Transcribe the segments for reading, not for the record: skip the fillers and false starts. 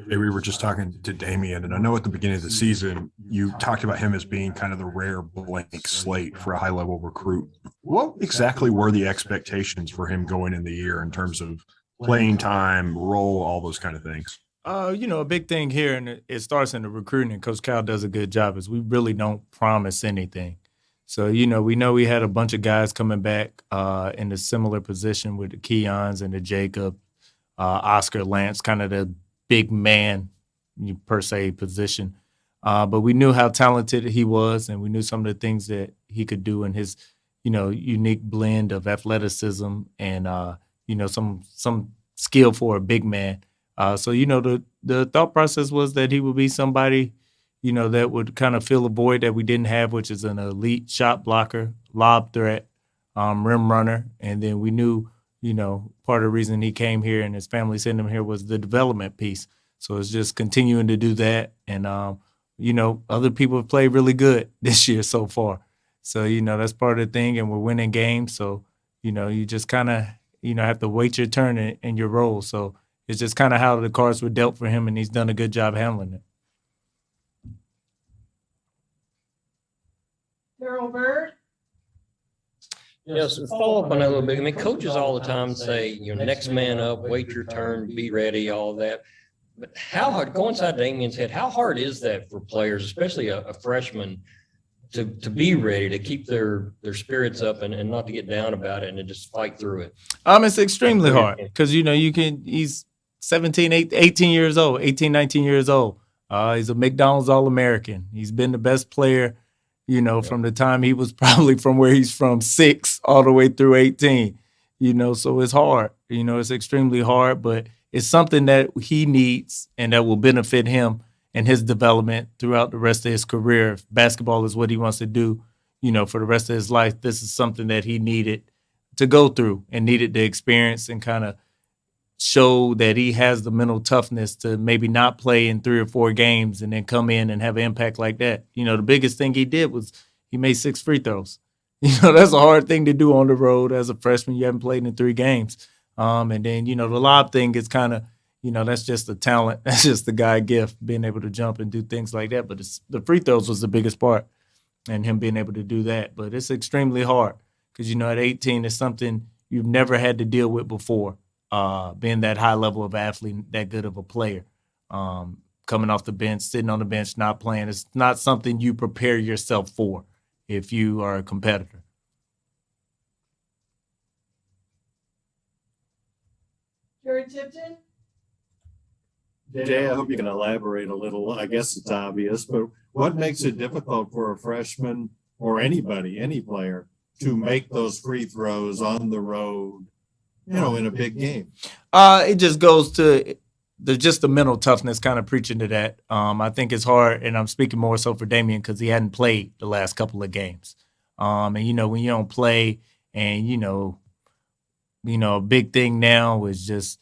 We were just talking to Daimion, and I know at the beginning of the season, you talked about him as being kind of the rare blank slate for a high level recruit. What exactly were the expectations for him going in the year in terms of playing time, role, all those kind of things? A big thing here, and it starts in the recruiting, and Coach Cal does a good job, is we really don't promise anything. So, we know we had a bunch of guys coming back in a similar position with the Keons and the Jacob, Oscar Lance, kind of the big man, per se, position. But we knew how talented he was, and we knew some of the things that he could do in his, unique blend of athleticism and, some skill for a big man. So the thought process was that he would be somebody, that would kind of fill a void that we didn't have, which is an elite shot blocker, lob threat, rim runner, and then we knew, part of the reason he came here and his family sent him here was the development piece. So it's just continuing to do that, and other people have played really good this year so far. So that's part of the thing, and we're winning games. So you just kind of have to wait your turn in your role. So it's just kind of how the cards were dealt for him, and he's done a good job handling it. Carol Bird. Yes, follow up on that a little bit. I mean, coaches all the time say, next man up, wait your turn, be ready, all that. But how hard, go inside Daimion's head, how hard is that for players, especially a freshman, to be ready, to keep their spirits up and not to get down about it and to just fight through it? It's extremely hard because, he's 17, 18 years old, 18, 19 years old. He's a McDonald's All-American. He's been the best player, from the time he was probably from where he's from 6 all the way through 18, so it's hard. It's extremely hard, but it's something that he needs and that will benefit him and his development throughout the rest of his career. If basketball is what he wants to do, for the rest of his life, this is something that he needed to go through and needed to experience and kind of show that he has the mental toughness to maybe not play in 3 or 4 games and then come in and have an impact like that. The biggest thing he did was he made 6 free throws. That's a hard thing to do on the road as a freshman. You haven't played in 3 games. And then, the lob thing is kind of, that's just a talent. That's just the guy gift, being able to jump and do things like that. But the free throws was the biggest part and him being able to do that. But it's extremely hard because, at 18, it's something you've never had to deal with before. Being that high level of athlete, that good of a player, coming off the bench, sitting on the bench, not playing. It's not something you prepare yourself for if you are a competitor. Jared Tipton. Jay, I hope you can elaborate a little. I guess it's obvious, but what makes it difficult for a freshman or anybody, any player, to make those free throws on the road, in a big game? It just goes to the mental toughness, kind of preaching to that. I think it's hard, and I'm speaking more so for Daimion because he hadn't played the last couple of games. And when you don't play, and a big thing now is just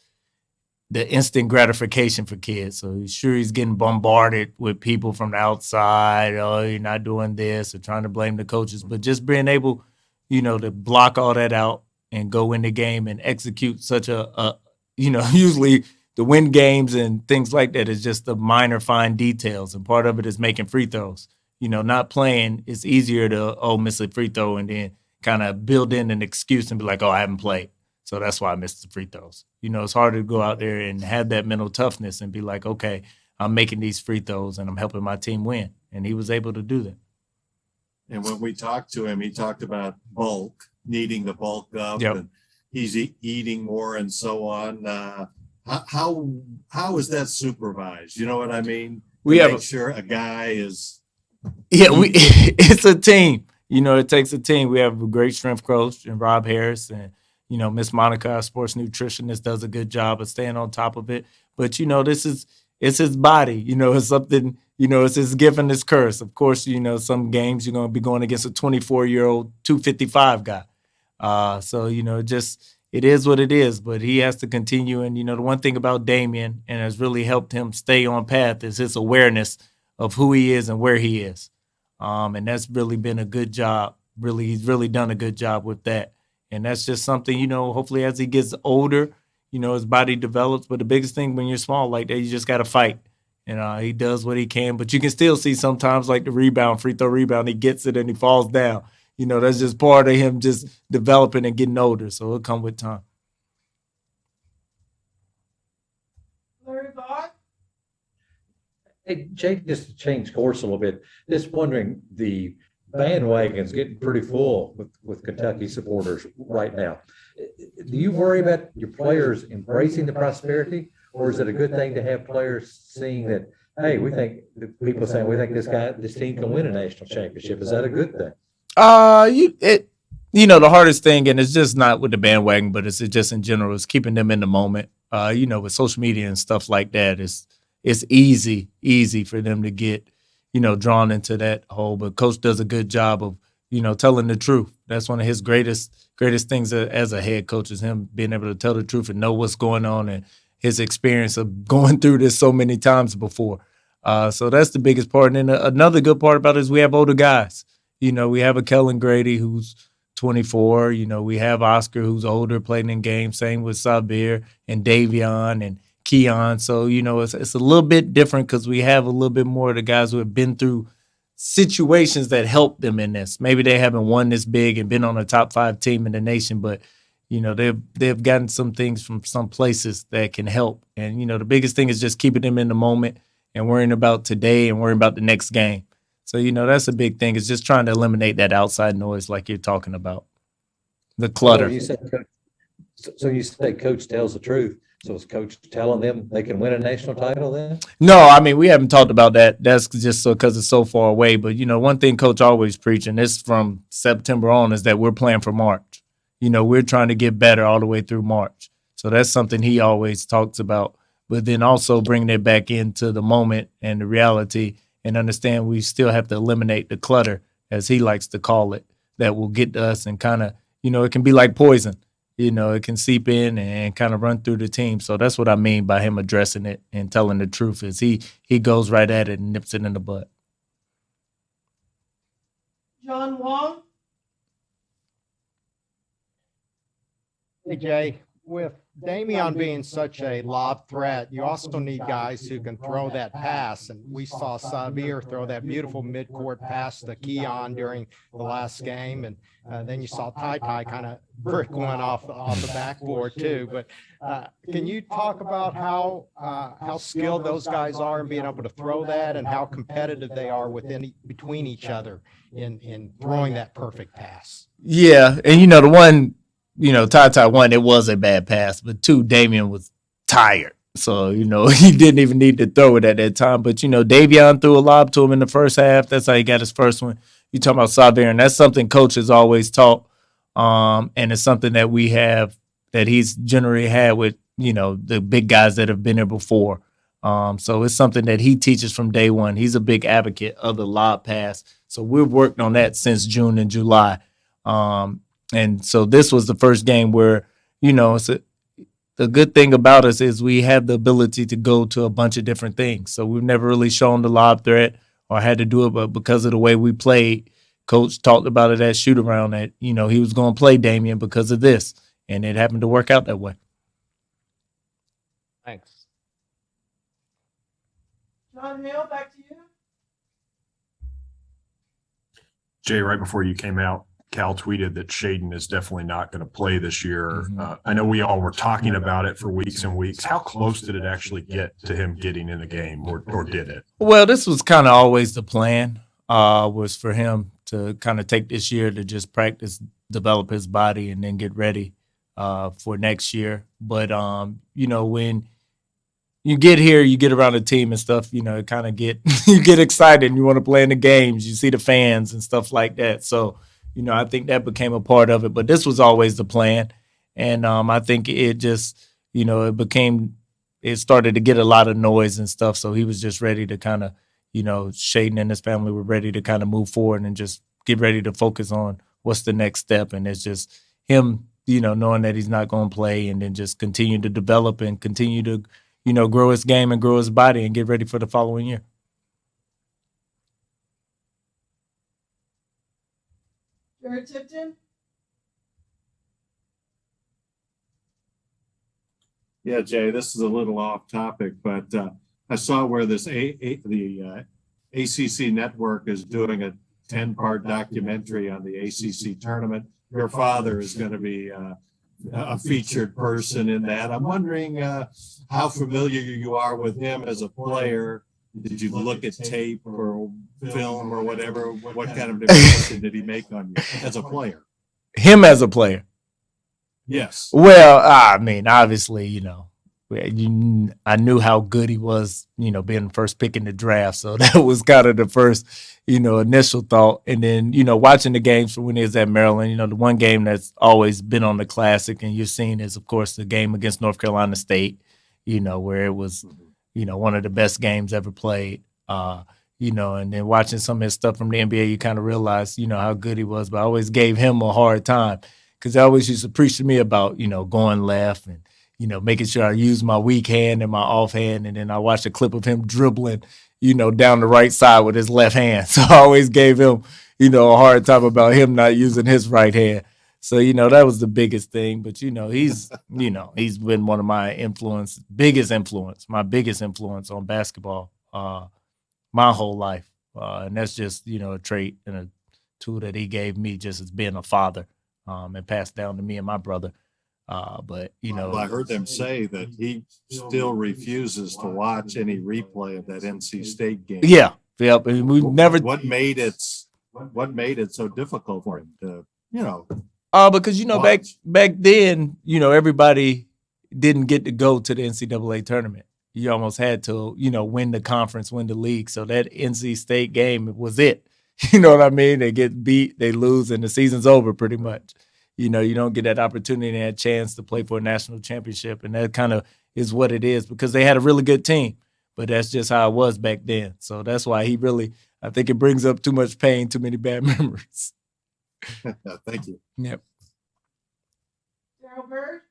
the instant gratification for kids. So he's getting bombarded with people from the outside. Oh, you're not doing this, or trying to blame the coaches, but just being able, to block all that out and go in the game and execute such a usually the win games and things like that is just the minor fine details. And part of it is making free throws. Not playing, it's easier to, miss a free throw and then kind of build in an excuse and be like, I haven't played. So that's why I missed the free throws. It's harder to go out there and have that mental toughness and be like, okay, I'm making these free throws and I'm helping my team win. And he was able to do that. And when we talked to him, he talked about bulk, needing to bulk up, Yep. and he's eating more and so on. How is that supervised? You know what I mean? We to have make sure a guy is. It's a team. It takes a team. We have a great strength coach and Rob Harris, and Miss Monica, our sports nutritionist, does a good job of staying on top of it. But it's his body. It's something. It's his gift and his curse. Of course, some games you're going to be going against a 24-year-old 255 guy. So it is what it is. But he has to continue. And the one thing about Daimion and has really helped him stay on path is his awareness of who he is and where he is. And that's really been a good job. He's really done a good job with that. And that's just something, hopefully as he gets older, his body develops. But the biggest thing when you're small like that, you just got to fight. And he does what he can. But you can still see sometimes like the free throw rebound, he gets it and he falls down. That's just part of him just developing and getting older. So it'll come with time. Larry Vaught, Hey, Jake, just to change course a little bit, just wondering, the bandwagon's getting pretty full with Kentucky supporters right now. Do you worry about your players embracing the prosperity, or is it a good thing to have players seeing that, hey, people saying we think this team can win a national championship? Is that a good thing? The hardest thing, and it's just not with the bandwagon, but it's just in general, is keeping them in the moment. With social media and stuff like that, it's easy for them to get, drawn into that hole. But Coach does a good job of, telling the truth. That's one of his greatest things as a head coach, is him being able to tell the truth and know what's going on, and his experience of going through this so many times before. So that's the biggest part. And then another good part about it is we have older guys. We have a Kellen Grady who's 24. We have Oscar who's older, playing in games. Same with Sabir and Davion and Keon. So, it's a little bit different because we have a little bit more of the guys who have been through situations that help them in this. Maybe they haven't won this big and been on a top 5 team in the nation, but they've gotten some things from some places that can help. And the biggest thing is just keeping them in the moment and worrying about today and worrying about the next game. So, that's a big thing, is just trying to eliminate that outside noise like you're talking about, the clutter. So you say Coach tells the truth. So is Coach telling them they can win a national title then? No, we haven't talked about that. That's just so because it's so far away. But, one thing Coach always preaching, this from September on, is that we're playing for March. We're trying to get better all the way through March. So that's something he always talks about. But then also bringing it back into the moment and the reality, and understand we still have to eliminate the clutter, as he likes to call it, that will get to us and kind of, it can be like poison. It can seep in and kind of run through the team. So that's what I mean by him addressing it and telling the truth, is he goes right at it and nips it in the butt. John Wong, Hey, Jay, with Daimion being such a lob threat, you also need guys who can throw that pass. And we saw Sabir throw that beautiful midcourt pass to Keon during the last game. And then you saw Ty kind of brick one off the backboard too. But can you talk about how skilled those guys are in being able to throw that, and how competitive they are between each other in throwing that perfect pass? Yeah. And, the one, Ty, one, it was a bad pass, but 2, Daimion was tired. So, he didn't even need to throw it at that time. But, Davion threw a lob to him in the first half. That's how he got his first one. You talking about Sabir, and that's something Coach has always taught. And it's something that we have, that he's generally had with, the big guys that have been there before. So it's something that he teaches from day one. He's a big advocate of the lob pass. So we've worked on that since June and July. And so this was the first game where, the good thing about us is we have the ability to go to a bunch of different things. So we've never really shown the lob threat or had to do it, but because of the way we played, Coach talked about it at shoot around, that, he was going to play Daimion because of this, and it happened to work out that way. Thanks. John Hale, back to you. Jay, right before you came out, Cal tweeted that Shaedon is definitely not going to play this year. I know we all were talking about it for weeks and weeks. How close did it actually get to him getting in the game, or did it? Well, this was kind of always the plan, was for him to kind of take this year to just practice, develop his body, and then get ready for next year. But, when you get here, you get around the team and stuff, it kind of you get excited and you want to play in the games. You see the fans and stuff like that. So, I think that became a part of it. But this was always the plan. And I think it just, it started to get a lot of noise and stuff. So he was just ready to kind of, Shaedon and his family were ready to kind of move forward and just get ready to focus on what's the next step. And it's just him, knowing that he's not going to play, and then just continue to develop and continue to, grow his game and grow his body and get ready for the following year. Jared Tipton, Yeah, Jay, this is a little off topic, but I saw where the ACC network is doing a 10-part documentary on the ACC tournament. Your father is going to be a featured person in that. I'm wondering how familiar you are with him as a player. Did you look at tape or film or whatever? What kind of impression did he make on you as a player? Him as a player. Yes. Well, I mean, obviously, I knew how good he was, being the first pick in the draft. So that was kind of the first, initial thought. And then, watching the games from when he was at Maryland, the one game that's always been on the classic and you're seeing is, of course, the game against North Carolina State, where it was, one of the best games ever played. And then watching some of his stuff from the NBA, you kind of realize, how good he was. But I always gave him a hard time because I always used to preach to me about, going left and, making sure I use my weak hand and my off hand. And then I watched a clip of him dribbling, down the right side with his left hand. So I always gave him, a hard time about him not using his right hand. So, that was the biggest thing. But, he's been one of my biggest influence on basketball my whole life. And that's just, a trait and a tool that he gave me just as being a father and passed down to me and my brother. But Well, I heard them say that he still refuses to watch any replay of that NC State game. Yeah, yep. And we never. What made it so difficult for him to, because watch? back then, everybody didn't get to go to the NCAA tournament. You almost had to, win the conference, win the league. So that NC State game was it. You know what I mean? They get beat, they lose, and the season's over pretty much. You don't get that opportunity and that chance to play for a national championship. And that kind of is what it is because they had a really good team. But that's just how it was back then. So that's why I think it brings up too much pain, too many bad memories. Thank you. Yep. Daryl Bird.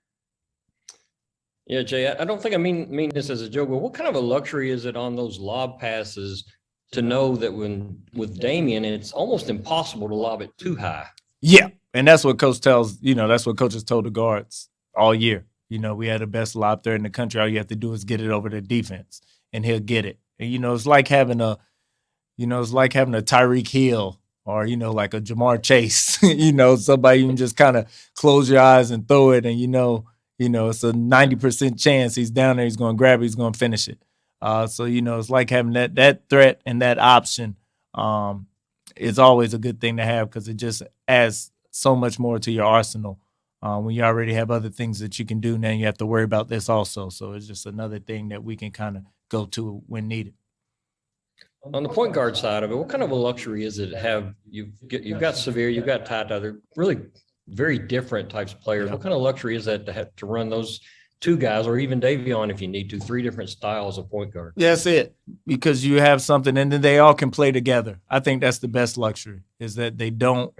Yeah, Jay, I don't think I mean this as a joke, but what kind of a luxury is it on those lob passes to know that with Daimion, it's almost impossible to lob it too high? Yeah. And that's what that's what coaches told the guards all year. We had the best lob threat in the country. All you have to do is get it over the defense and he'll get it. And, it's like having a Tyreek Hill or, like a Jamar Chase, somebody you can just kind of close your eyes and throw it. And, it's a 90% chance he's down there. He's going to grab it. He's going to finish it. So, it's like having that threat and that option is always a good thing to have because it just adds so much more to your arsenal when you already have other things that you can do. Now you have to worry about this also. So it's just another thing that we can kind of go to when needed. On the point guard side of it, what kind of a luxury is it to have you've got Severe, you've got Tata, they're really very different types of players. Yeah. What kind of luxury is that to have to run those two guys or even Daimion if you need to, three different styles of point guard? That's it, because you have something and then they all can play together. I think that's the best luxury is that they don't,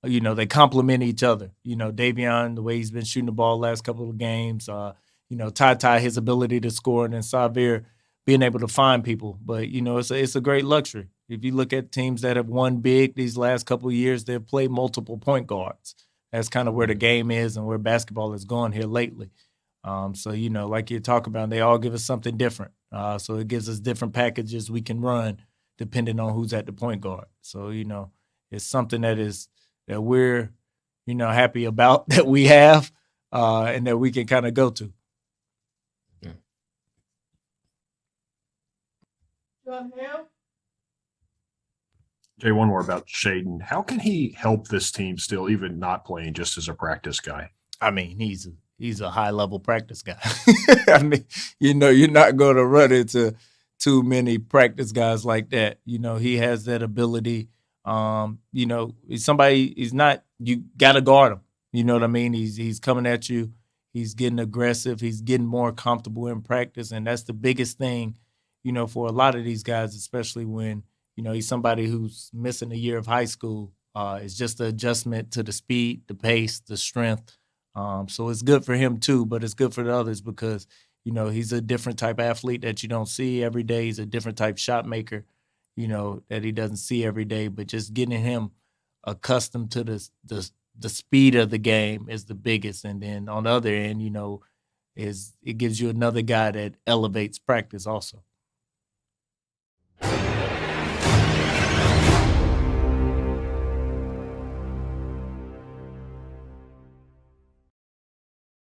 they complement each other. Daimion, the way he's been shooting the ball last couple of games, Ty, his ability to score, and then Xavier being able to find people. But, it's a great luxury. If you look at teams that have won big these last couple of years, they've played multiple point guards. That's kind of where the game is and where basketball has gone here lately. So, like you talk about, they all give us something different. So it gives us different packages we can run depending on who's at the point guard. So, it's something that we're, happy about that we have and that we can kind of go to. John Hale. Jay, one more about Shaedon. How can he help this team still, even not playing, just as a practice guy? I mean, he's a high level practice guy. I mean, you're not going to run into too many practice guys like that. He has that ability. He's not, you got to guard him. You know what I mean? He's coming at you. He's getting aggressive. He's getting more comfortable in practice. And that's the biggest thing, for a lot of these guys, especially when, he's somebody who's missing a year of high school. It's just the adjustment to the speed, the pace, the strength. So it's good for him too, but it's good for the others because, he's a different type of athlete that you don't see every day. He's a different type shot maker, that he doesn't see every day, but just getting him accustomed to the speed of the game is the biggest. And then on the other end, is it gives you another guy that elevates practice also.